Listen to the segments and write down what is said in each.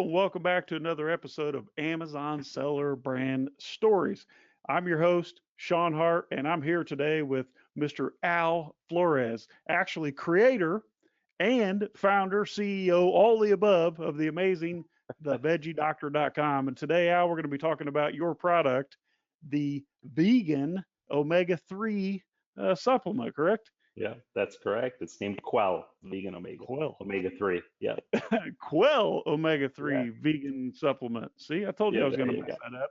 and welcome back to another episode of Amazon Seller Brand Stories. I'm your host, Sean Hart, and I'm here today with Mr. Al Flores, actually creator and founder, CEO, all the above of the amazing thevegiedoctor.com. And today, Al, we're going to be talking about your product, the vegan omega-3 supplement, correct? Yeah, that's correct. It's named Quell, vegan Quell. omega 3. Yeah, Quell yeah, omega-3 vegan supplement. See, I told you yeah, I was there going to you mess go. that up.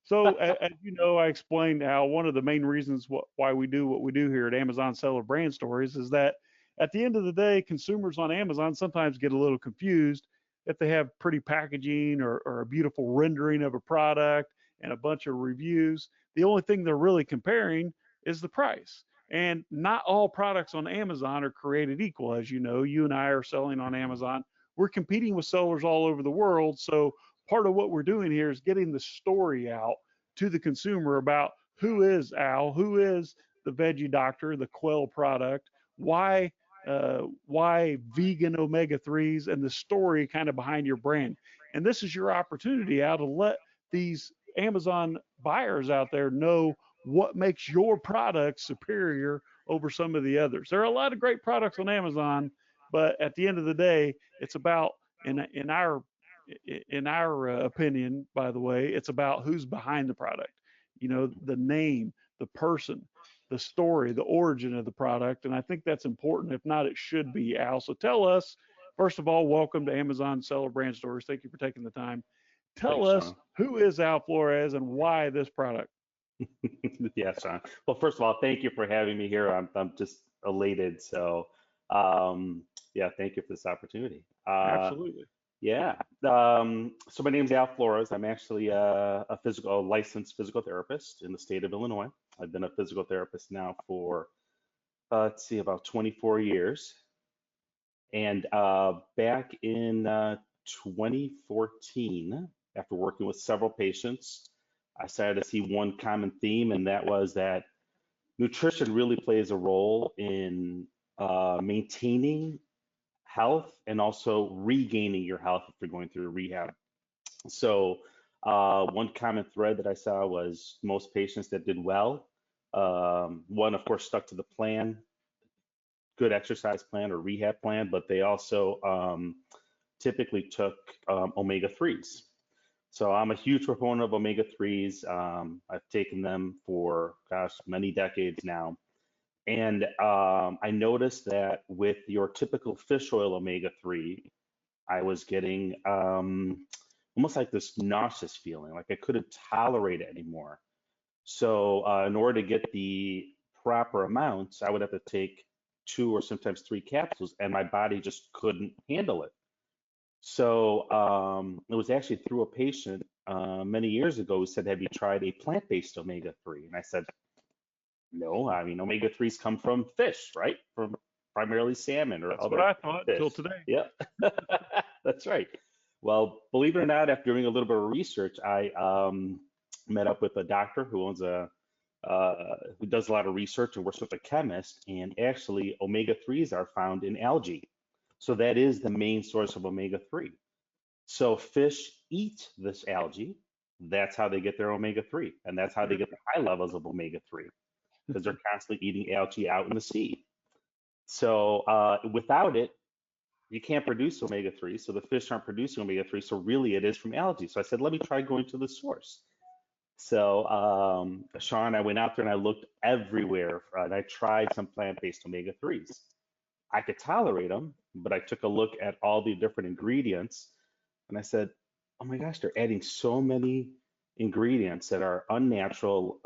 So, as you know, I explained how one of the main reasons why we do what we do here at Amazon Seller Brand Stories is that at the end of the day, consumers on Amazon sometimes get a little confused if they have pretty packaging or a beautiful rendering of a product and a bunch of reviews. The only thing they're really comparing is the price. And not all products on Amazon are created equal. As you know, you and I are selling on Amazon. We're competing with sellers all over the world. So part of what we're doing here is getting the story out to the consumer about who is Al, who is the Veggie Doctor, the Quell product, why vegan omega threes, and the story kind of behind your brand. And this is your opportunity, Al, to let these Amazon buyers out there know what makes your product superior over some of the others. There are a lot of great products on Amazon, but at the end of the day, it's about in our opinion, by the way, it's about who's behind the product. You know, the name, the person, the story, the origin of the product, and I think that's important. If not, it should be. Al, so tell us. First of all, welcome to Amazon Seller Brand Stories. Thank you for taking the time. Tell Thanks, us Sean. who is Al Flores and why this product. Yeah, Sean. Well, first of all, thank you for having me here. I'm just elated. Um, yeah, thank you for this opportunity. Absolutely. Yeah. So my name's Al Flores. I'm actually a licensed physical therapist in the state of Illinois. I've been a physical therapist now for, let's see, about 24 years. And back in 2014, after working with several patients, I started to see one common theme, and that was that nutrition really plays a role in maintaining health and also regaining your health if you're going through rehab. So, one common thread that I saw was most patients that did well, one, of course, stuck to the plan, good exercise plan or rehab plan, but they also typically took omega 3s. So I'm a huge proponent of omega 3s. I've taken them for, gosh, many decades now. And I noticed that with your typical fish oil omega 3, I was getting almost like this nauseous feeling, like I couldn't tolerate it anymore. So in order to get the proper amounts, I would have to take two or sometimes three capsules, and my body just couldn't handle it. So it was actually through a patient many years ago who said, "Have you tried a plant-based omega-3?" And I said, "No. I mean, omega-3s come from fish, right? From primarily salmon or That's what other I thought until fish." today. Yeah, that's right. Well, believe it or not, after doing a little bit of research, I met up with a doctor who owns who does a lot of research and works with a chemist, and actually omega-3s are found in algae. So that is the main source of omega-3. So fish eat this algae. That's how they get their omega-3, and that's how they get the high levels of omega-3 because they're constantly eating algae out in the sea. So without it, you can't produce omega-3. So the fish aren't producing omega-3. So really, it is from algae. So I said, let me try going to the source. So, Sean, I went out there and I looked everywhere and I tried some plant-based omega-3s. I could tolerate them, but I took a look at all the different ingredients and I said, oh my gosh, they're adding so many ingredients that are unnatural,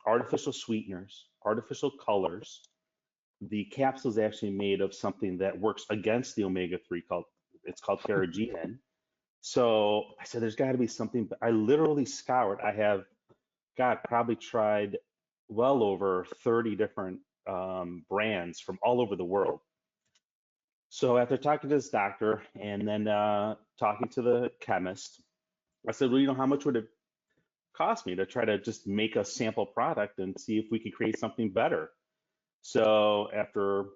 artificial sweeteners, artificial colors. The capsule is actually made of something that works against the omega-3 it's called carrageenan. So I said, there's got to be something. But I literally scoured. I have, God, probably tried well over 30 different brands from all over the world. So after talking to this doctor and then talking to the chemist, I said, well, how much would it cost me to try to just make a sample product and see if we could create something better? So after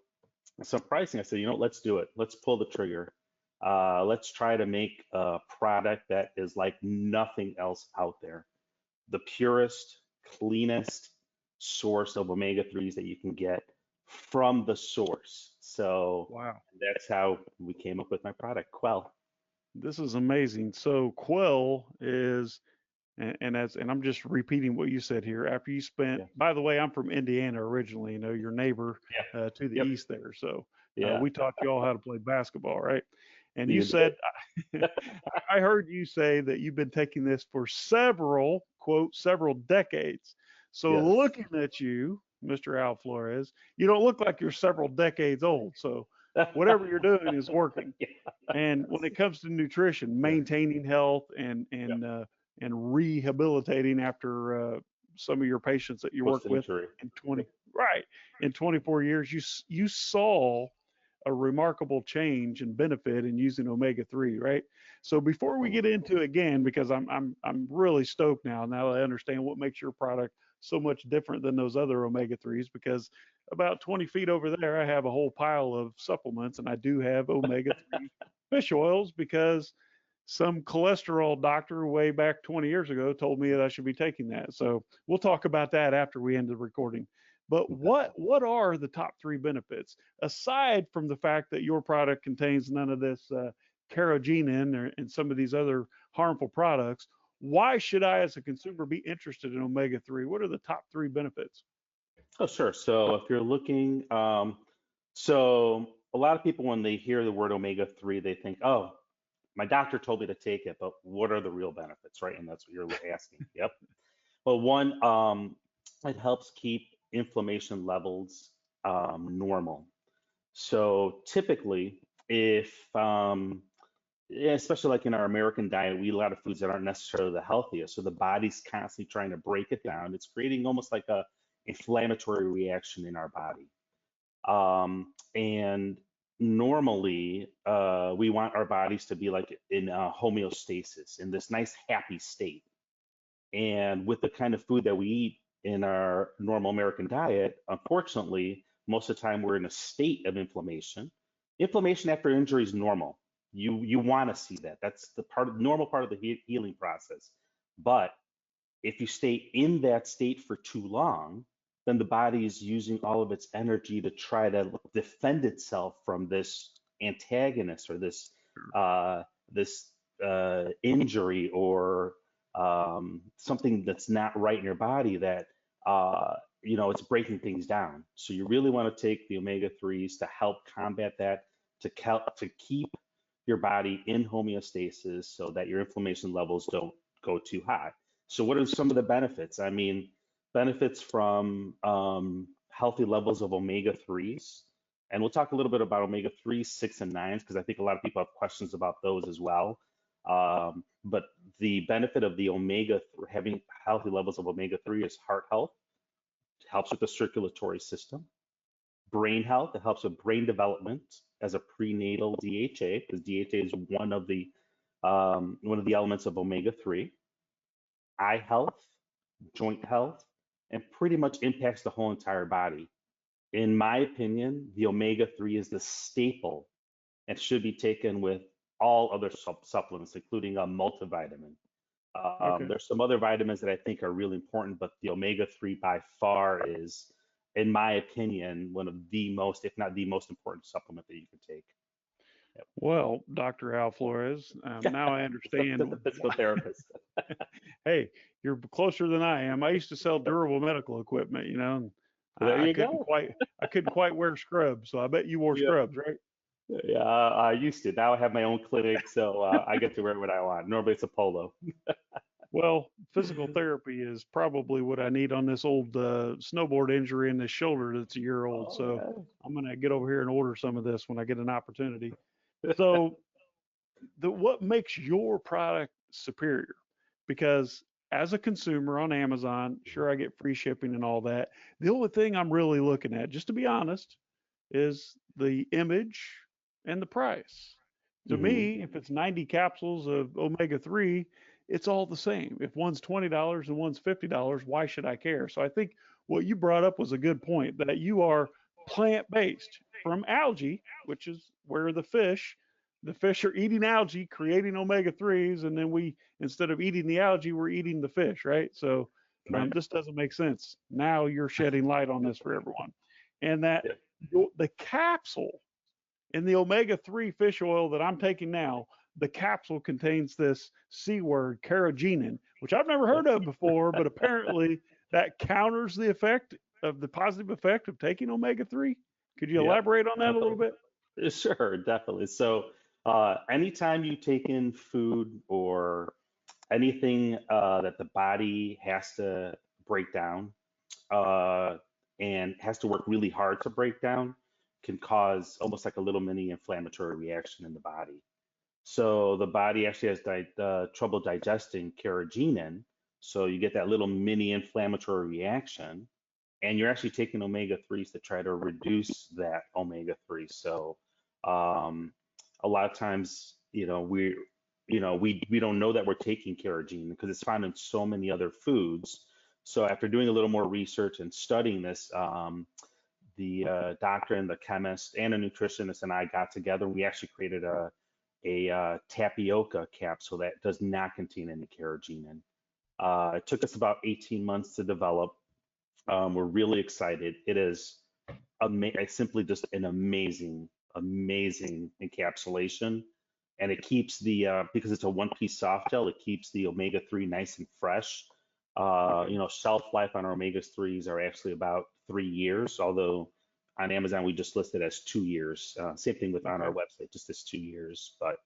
some pricing, I said, let's do it. Let's pull the trigger. Let's try to make a product that is like nothing else out there. The purest, cleanest source of omega 3s that you can get from the source. So Wow. that's how we came up with my product, Quell. This is amazing. So quel is, and I'm just repeating what you said here. After you spent, Yeah. by the way, I'm from Indiana originally. You know, your neighbor Yeah. to the Yep. east there. So Yeah. we taught you all how to play basketball, right? And you You did. said, I heard you say that you've been taking this for several, quote, several decades. So Yes. looking at you, Mr. Al Flores, you don't look like you're several decades old. So whatever you're doing is working. And when it comes to nutrition, Yeah. maintaining health Yeah. and rehabilitating after some of your patients that you work Post with injury. in 20 Yep. right in 24 years, you saw a remarkable change and benefit in using omega 3, right? So before we Definitely. get into again, because I'm really stoked now that I understand what makes your product so much different than those other omega 3s, because about 20 feet over there I have a whole pile of supplements, and I do have omega 3 fish oils because some cholesterol doctor way back 20 years ago told me that I should be taking that. So we'll talk about that after we end the recording. But what are the top three benefits aside from the fact that your product contains none of this carrageenan and some of these other harmful products? Why should I, as a consumer, be interested in omega 3? What are the top three benefits? Oh, sure. So if you're looking, so a lot of people when they hear the word omega 3, they think, oh, my doctor told me to take it, but what are the real benefits, right? And that's what you're asking. Yep. Well, one, it helps keep inflammation levels normal. So typically, if yeah, especially like in our American diet, we eat a lot of foods that aren't necessarily the healthiest. So the body's constantly trying to break it down. It's creating almost like a inflammatory reaction in our body. And normally, we want our bodies to be like in homeostasis, in this nice happy state. And with the kind of food that we eat in our normal American diet, unfortunately, most of the time we're in a state of inflammation. Inflammation after injury is normal. You want to see that. That's the normal part of the healing process. But if you stay in that state for too long, then the body is using all of its energy to try to defend itself from this antagonist or uh, this injury or something that's not right in your body that it's breaking things down. So you really want to take the omega 3s to help combat that, to keep your body in homeostasis so that your inflammation levels don't go too high. So what are some of the benefits? I mean, benefits from healthy levels of omega 3s. And we'll talk a little bit about omega 3s, 6, and 9s, because I think a lot of people have questions about those as well. But the benefit of the having healthy levels of omega 3 is heart health, it helps with the circulatory system, brain health, it helps with brain development as a prenatal DHA, because DHA is one of the elements of omega 3, eye health, joint health, and pretty much impacts the whole entire body. In my opinion, the omega 3 is the staple and should be taken with all other supplements, including a multivitamin. Okay. There's some other vitamins that I think are really important, but the omega 3 by far is, in my opinion, one of the most, if not the most important supplement that you can take. Well, Dr. Al Flores, Yep. now I Just understand. a physical therapist. Hey, you're closer than I am. I used to sell durable medical equipment, and There I you couldn't go. quite I couldn't quite wear scrubs, so I bet you wore Yeah. scrubs, right? Yeah, I used to. Now I have my own clinic, so I get to wear what I want. Normally it's a polo. Well, physical therapy is probably what I need on this old snowboard injury in the shoulder that's a year old. Oh, So yeah. I'm gonna get over here and order some of this when I get an opportunity. So what makes your product superior? Because as a consumer on Amazon, sure I get free shipping and all that. The only thing I'm really looking at, just to be honest, is the image and the price. To Hmm. me, if it's 90 capsules of omega 3, it's all the same. If one's $20 and one's $50, why should I care? So I think what you brought up was a good point, that you are plant based from algae, which is where the fish the fish are eating algae, creating omega threes, and then we, instead of eating the algae, we're eating the fish, right? So Right. this doesn't make sense. Now you're shedding light on this for everyone, and that Yeah. the capsule in the omega 3 fish oil that I'm taking now, the capsule contains this C word, carrageenan, which I've never Yeah. heard of before, but apparently that counters the effect of the positive effect of taking omega 3. Could you Yeah. elaborate on that a little Definitely. bit? Sure, definitely. So, anytime you take in food or anything that the body has to break down uh, and has to work really hard to break down, can cause almost like a little mini inflammatory reaction in the body. So the body actually has trouble digesting carrageenan. So you get that little mini inflammatory reaction, and you're actually taking omega 3s to try to reduce that omega 3. So um, a lot of times, we don't know that we're taking carrageenan because it's found in so many other foods. So after doing a little more research and studying this, the doctor and the chemist and a nutritionist and I got together. We actually created a tapioca capsule that does not contain any carrageenan. It took us about 18 months to develop. We're really excited. It is simply just an amazing encapsulation, and it keeps because it's a one-piece soft gel. It keeps the omega-3 nice and fresh. Okay. Shelf life on our omega-3s are actually about 3 years, although on Amazon we just listed as 2 years. Same thing with on our Okay. website, just as 2 years. But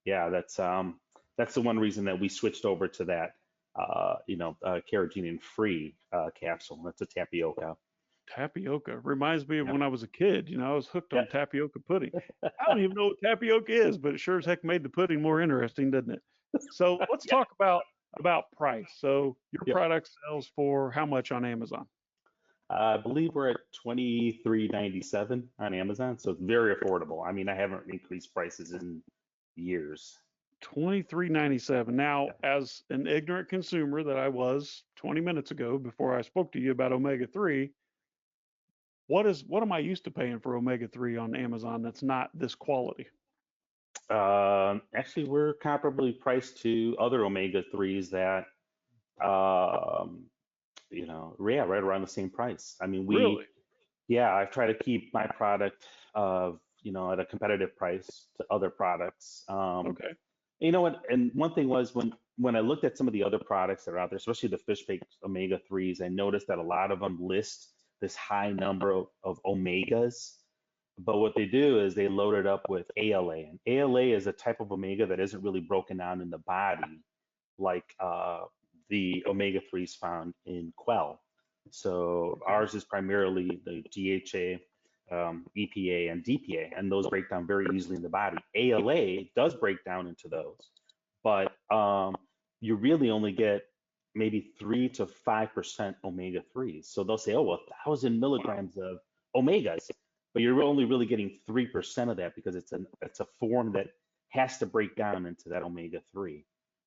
yeah, that's the one reason that we switched over to that carrageenan free capsule. That's a tapioca. Tapioca reminds me of Yeah. when I was a kid. I was hooked Yeah. on tapioca pudding. I don't even know what tapioca is, but it sure as heck made the pudding more interesting, doesn't it? So let's Yeah. talk about price. So your Yep. product sells for how much on Amazon? I believe we're at 23.97 on Amazon, so it's very affordable. I mean, I haven't increased prices in years. 23.97. Now, Yeah. as an ignorant consumer that I was 20 minutes ago before I spoke to you about omega 3, what am I used to paying for omega 3 on Amazon that's not this quality? Actually, we're comparably priced to other omega-3s that, um, yeah, right around the same price. I mean, Really? yeah, I try to keep my product at a competitive price to other products. Okay. You know what? And one thing was when I looked at some of the other products that are out there, especially the fish-based omega-3s, I noticed that a lot of them list this high number of omegas. But what they do is they load it up with ALA, and ALA is a type of omega that isn't really broken down in the body like the omega-3s found in quel. So Okay. ours is primarily the DHA, EPA, and DPA, and those break down very easily in the body. ALA does break down into those, but you really only get maybe 3 to 5% omega-3s. So they'll say, oh, well, 1,000 milligrams of omegas, but you're only really getting 3% of that because it's a form that has to break down into that omega-3.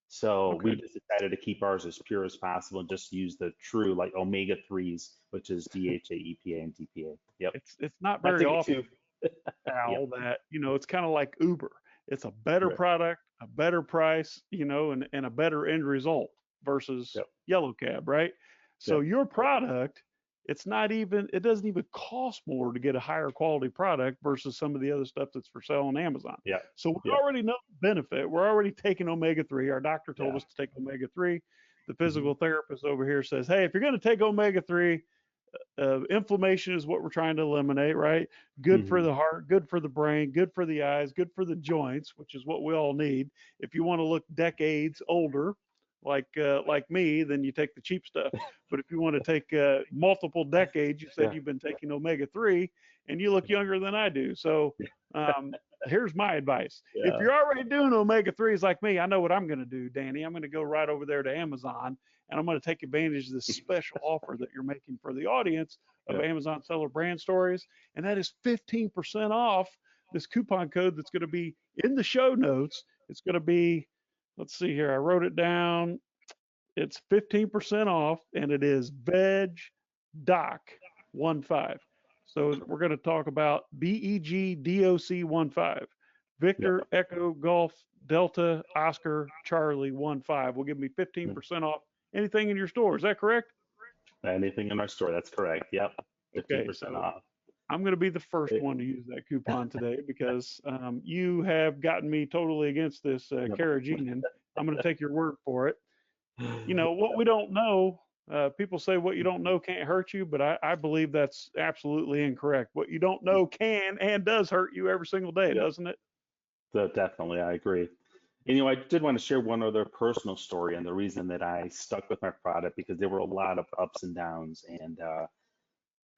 So we Okay. just decided to keep ours as pure as possible and just use the true like omega-3s, which is DHA, EPA, and DPA. Yep. It's not Not very to get often, too. Yep. Al, that it's kind of like Uber. It's a better Right. product, a better price, and a better end result versus Yep. yellow cab, right? So Yep. your product, it doesn't even cost more to get a higher quality product versus some of the other stuff that's for sale on Amazon. Yep. So we Yep. already know the benefit. We're already taking omega 3. Our doctor told Yeah. us to take omega 3. The Hmm. physical therapist over here says, hey, if you're going to take omega 3, inflammation is what we're trying to eliminate, right? Good for Hmm. the heart, good for the brain, good for the eyes, good for the joints, which is what we all need. If you want to look decades older, like me, then you take the cheap stuff. But if you want to take multiple decades, you said Yeah. you've been taking omega 3, and you look younger than I do. So here's my advice: if Yeah. you're already doing omega 3s like me, I know what I'm going to do, Danny. I'm going to go right over there to Amazon, and I'm going to take advantage of this special offer that you're making for the audience of Yeah. Amazon Seller Brand Stories. And that is 15% off this coupon code that's going to be in the show notes. It's going to be, let's see here, I wrote it down. It's 15% off, and it is VegDoc 15. So we're going to talk about BEGDOC 15. Victor Yep. Echo Golf Delta Oscar Charlie 1 5 will give me Mm. 15% off anything in your store. Is that correct? Anything in our store, that's correct. Yep. Okay, 15% so off. I'm going to be the first It, one to use that coupon today because you have gotten me totally against this yep. carrageenan. I'm going to take your word for it. You know, what we don't know, people say what you don't know can't hurt you, but I believe that's absolutely incorrect. What you don't know can and does hurt you every single day, Yep. doesn't it? So definitely, I agree. And, I did want to share one other personal story and the reason that I stuck with my product because there were a lot of ups and downs, and there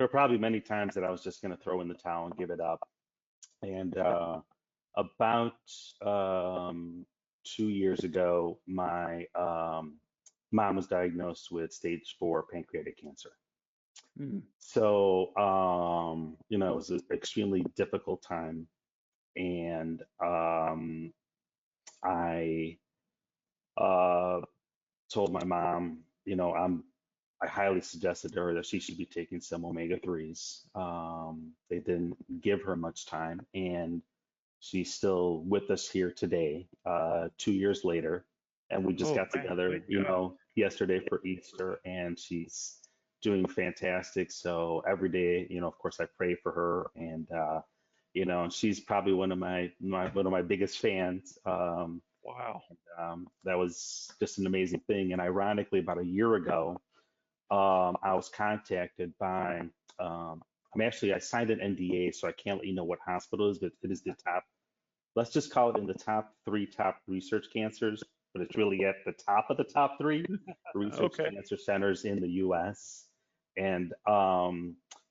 were probably many times that I was just going to throw in the towel and give it up. And about 2 years ago, my mom was diagnosed with stage 4 pancreatic cancer. Mm, So, it was an extremely difficult time. And I uh, told my mom, I highly suggested to her that she should be taking some omega 3s. They didn't give her much time, and she's still with us here today, 2 years later. And we just oh got man, together, thank God. yesterday for Easter, and she's doing fantastic. So every day, of course, I pray for her, and and she's probably one of my biggest fans. Wow. That was just an amazing thing. And ironically, about a year ago, I was contacted by, I signed an NDA, so I can't let you know what hospital it is, but it is the top, let's just call it in the top 3 research cancers, but it's really at the top of the top 3 research Okay. cancer centers in the US. And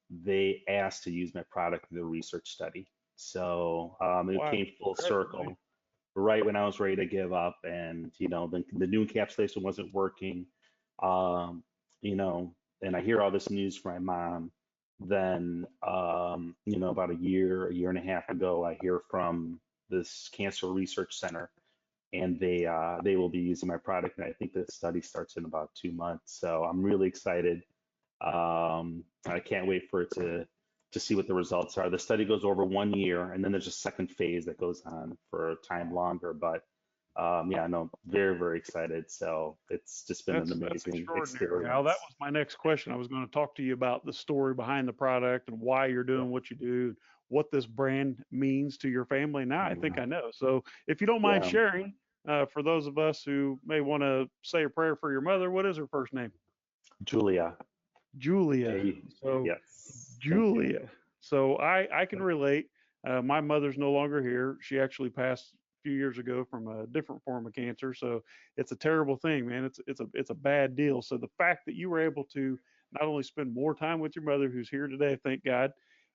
they asked to use my product in the research study. So it Wow. came full Congratulations. circle right when I was ready to give up, and the new encapsulation wasn't working, um, you know, and I hear all this news from my mom. Then, about a year and a half ago, I hear from this cancer research center, and they will be using my product, and I think the study starts in about 2 months. So I'm really excited. I can't wait for it to see what the results are. The study goes over 1 year, and then there's a second phase that goes on for a time longer. But yeah, no, very, very excited. So it's just been an That's amazing extraordinary, Al. That experience. was my next question. I was going to talk to you about the story behind the product and why you're Yeah, doing what you do, what this brand means to your family. Now I think yeah, I know. So if you don't mind yeah. sharing, for those of us who may want to say a prayer for your mother, what is her first name? Julia. Julia. Hey, So yes, thank you. Julia. So I can relate. My mother's no longer here. She actually passed a few years ago from a different form of cancer. So it's a terrible thing, man. It's a bad deal. So the fact that you were able to not only spend more time with your mother, who's here today, thank God,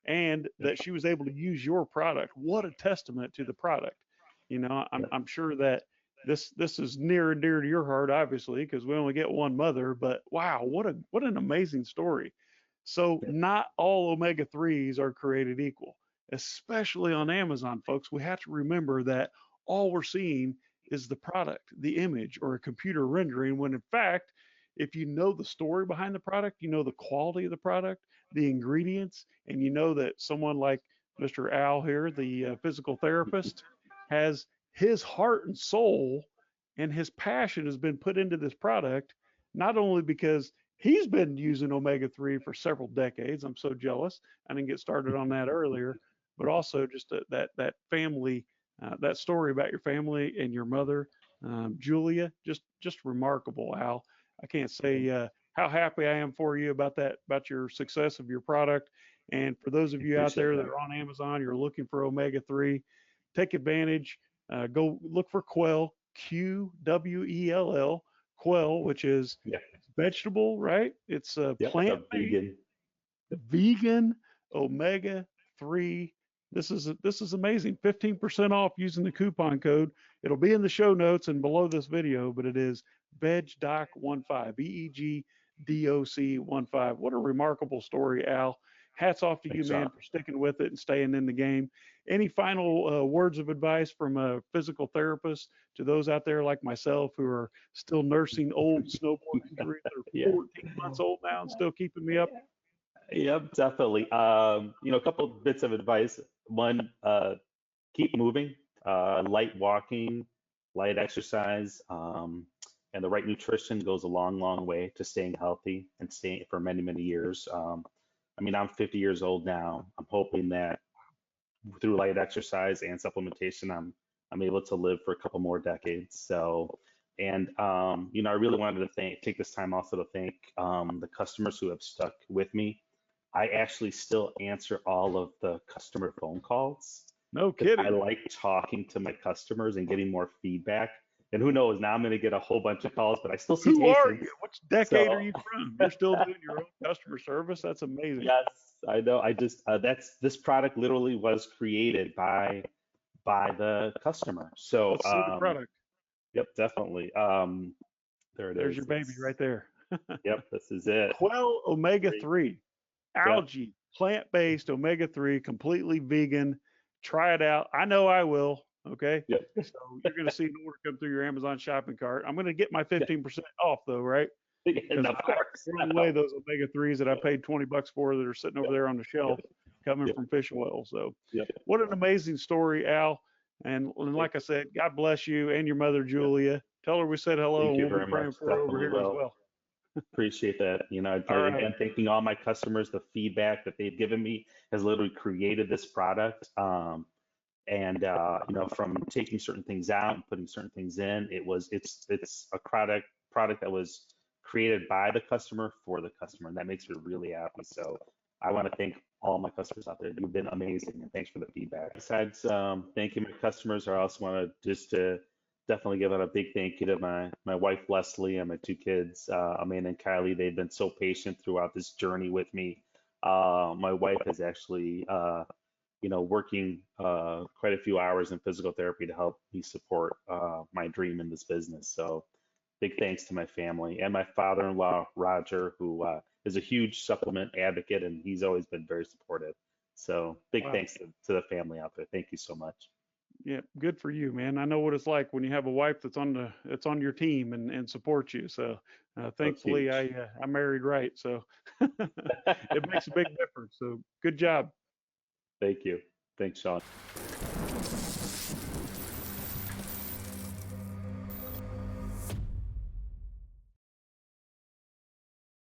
and Yep, that she was able to use your product, what a testament to the product. You know, I'm yep, I'm sure that this is near and dear to your heart, obviously, because we only get one mother. But wow, what an amazing story. So yep, not all omega 3s are created equal, especially on Amazon, folks. We have to remember that all we're seeing is the product, the image, or a computer rendering, when in fact, if you know the story behind the product, you know the quality of the product, the ingredients, and you know that someone like Mr. Al here, the physical therapist, has his heart and soul and his passion has been put into this product, not only because he's been using omega 3 for several decades. I'm so jealous. I didn't get started on that earlier, but also just that family, that story about your family and your mother, Julia, just remarkable, Al. I can't yep. say how happy I am for you about that, about your success of your product. And for those of you out Appreciate there that that. are on Amazon, you're looking for omega 3, take advantage. Go look for Quell, Quell, Quell, which is Yeah, vegetable, right? It's yep. It's plant a based, vegan. vegan, omega 3. This is amazing. 15% off using the coupon code. It'll be in the show notes and below this video, but it is VegDoc15, VEGDOC15. What a remarkable story, Al. Hats off to you, Thanks, man, Rob. for sticking with it and staying in the game. Any final words of advice from a physical therapist to those out there like myself who are still nursing old snowboard injuries that are Yeah. 14 months old now and still keeping me up? Yep, definitely. A couple bits of advice. One, keep moving. light walking, light exercise, and the right nutrition goes a long, long way to staying healthy and staying for many, many years. I mean, I'm 50 years old now. I'm hoping that through light exercise and supplementation, I'm able to live for a couple more decades. So, and I really wanted to take this time also to thank the customers who have stuck with me. I actually still answer all of the customer phone calls No because I kidding. like talking to my customers and getting more feedback. And who knows, now I'm going to get a whole bunch of calls, but I still see Who are patients. you? Which decade are So you from? You're still doing your own customer service? That's amazing. yes, I know. I just this product literally was created by the customer. So Let's see the product. yep, definitely. There it There's is. your baby right there. Yep, this is it. Quell omega Great. 3, Yep, algae, plant based omega 3, completely vegan. Try it out. I know I will. Okay. yep, So you're going to see an order come through your Amazon shopping cart. I'm going to get my 15% off though, right? and Because of I course. throw away those omega 3s that I paid 20 bucks for that are sitting over Yep, there on the yep, shelf coming yep, from fish oil. So yep. what an amazing story, Al. And Thank, like I said, God bless you and your mother, yep. Julia. Tell her we said hello Thank and you we'll be very much. praying for her over Definitely here as will. well. Appreciate that. All right. Again, thanking all my customers. The feedback that they've given me has literally created this product. And from taking certain things out and putting certain things in, it's a product that was created by the customer for the customer, and that makes me really happy. So I want to thank all my customers out there. You've been amazing, and thanks for the feedback. Besides thanking my customers, I also want to definitely give out a big thank you to my wife Leslie and my two kids, Amanda and Kylie. They've been so patient throughout this journey with me. My wife has actually working quite a few hours in physical therapy to help me support my dream in this business. So big thanks to my family and my father-in-law, Roger, who is a huge supplement advocate, and he's always been very supportive. So big Wow. thanks to the family out there. Thank you so much. Yeah, good for you, man. I know what it's like when you have a wife that's on your team and supports you. So That's thankfully huge. I married right. So it makes a big difference. So good job. Thank you. Thanks, Sean.